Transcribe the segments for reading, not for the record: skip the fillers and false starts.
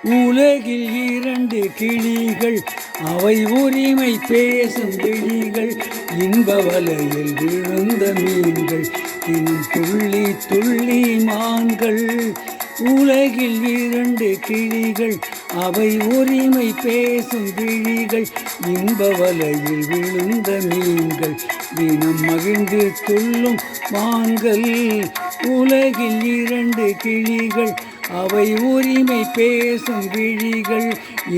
உலகில் இரண்டு கிளிகள், அவை உரிமை பேசும் கிளிகள். இன்ப வலையில் விழுந்த மீன்கள், தினம் துள்ளி துள்ளி மான்கள். உலகில் இரண்டு கிளிகள், அவை உரிமை பேசும் கிளிகள். இன்ப வலையில் விழுந்த மீன்கள், தினம் மகிழ்ந்து துள்ளும் மான்கள். உலகில் இரண்டு கிளிகள், அவை உரிமை பேசும் கிளிகள்.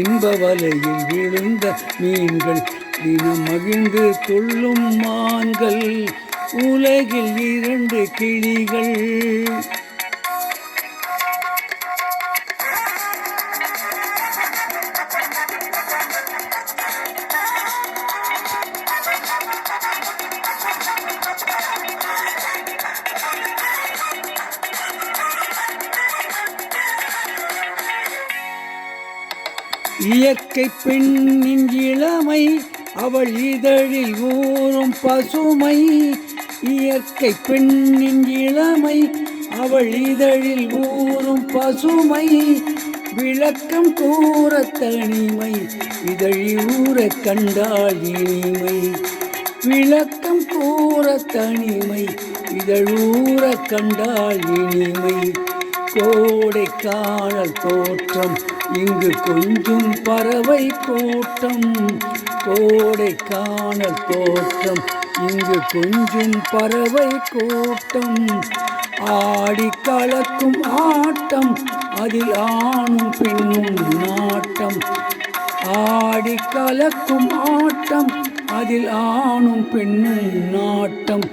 இன்ப வலையில் விழுந்த மீன்கள், தினம் மகிழ்ந்து துள்ளும் மான்கள். உலகில் இரண்டு கிளிகள். இயற்கை பெண்ணின் இளமை, அவள் இதழில் ஊறும் பசுமை. இயற்கை பெண்ணின் இளமை, அவள் இதழில் ஊறும் பசுமை. விளக்கம் கூற தனிமை, இதழி ஊற கண்டால் இனிமை. விளக்கம் கூற தனிமை, இதழூற கண்டால் இனிமை. கோடை காணல் தோற்றம், இங்கு கொஞ்சம் பறவை கூட்டம். கோடை காணல் தோற்றம், இங்கு கொஞ்சம் பறவை கூட்டம். ஆடி கலக்கும் ஆட்டம், அதில் ஆணும் பெண்ணும் நாட்டம். ஆடி கலக்கும் ஆட்டம், அதில் ஆணும் பெண்ணும் நாட்டம்.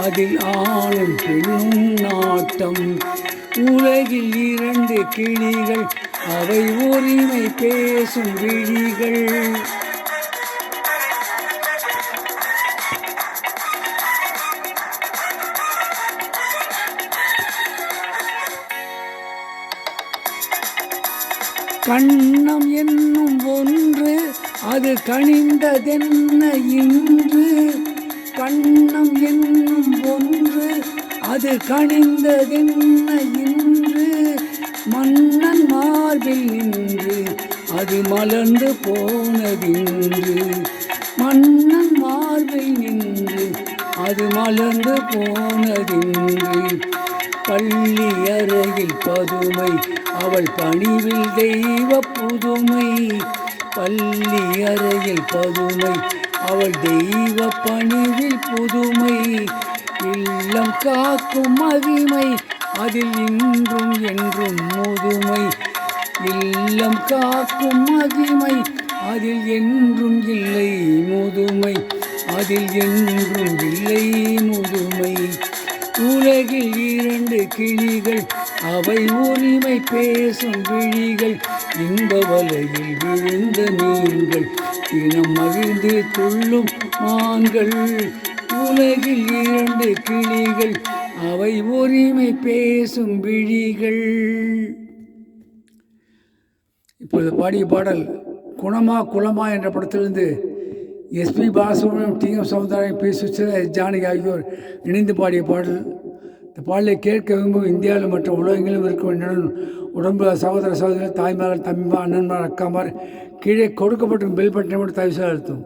அதில் ஆணும் பெண்ணும் நாட்டம். உலகில் இரண்டு கிளிகள், அவை உரிமை பேசும் விழிகள். கண்ணம் என்னும் ஒன்று, அது கனிந்ததென்ன இன்று. கண்ணம் என்னும் ஒன்று, அது கனிந்ததென்ன இன்று. மன்னன் மார்பில் நின்று, அது மலர்ந்து போனதின்று. மன்னன் மார்பில் நின்று, அது மலர்ந்து போனதின்று. பள்ளி அறையில் பதுமை, அவள் பணிவில் தெய்வ புதுமை. பள்ளி அறையில் பதுமை, அவள் தெய்வ பணிவில் புதுமை. இல்லம் காக்கும் மகிமை, அதில் இன்றும் என்றும் முதுமை. இல்லம் காக்கும் மகிமை, அதில் என்றும் இல்லை முதுமை. அதில் என்றும் இல்லை முதுமை. உலகில் இரண்டு கிளிகள், அவை உரிமை பேசும் விழிகள். இன்ப வலையில் விழுந்த மீன்கள், தினம் மகிழ்ந்து துள்ளும் மான்கள். உலகில் இரண்டு கிளிகள், அவை உரிமை பேசும் விழிகள். இப்பொழுது பாடிய பாடல் குணமா குலமா என்ற படத்திலிருந்து SP Balasubrahmanyam, TM. Soundararajan, P. Susheela, Janaki ஆகியோர் இணைந்து பாடிய பாடல். இந்த பாடலை கேட்க விரும்பும் இந்தியாவில் மற்ற உலகங்களிலும் இருக்கும் என்னுடன் உடம்பு சகோதர சகோதரர்கள், தாய்மார்கள், தம்பிமார், அண்ணன்மார், அக்காமார், கீழே கொடுக்கப்பட்டிருக்கும் பெல் பட்டனை மட்டும் தயவு செய்து அழுத்தும்.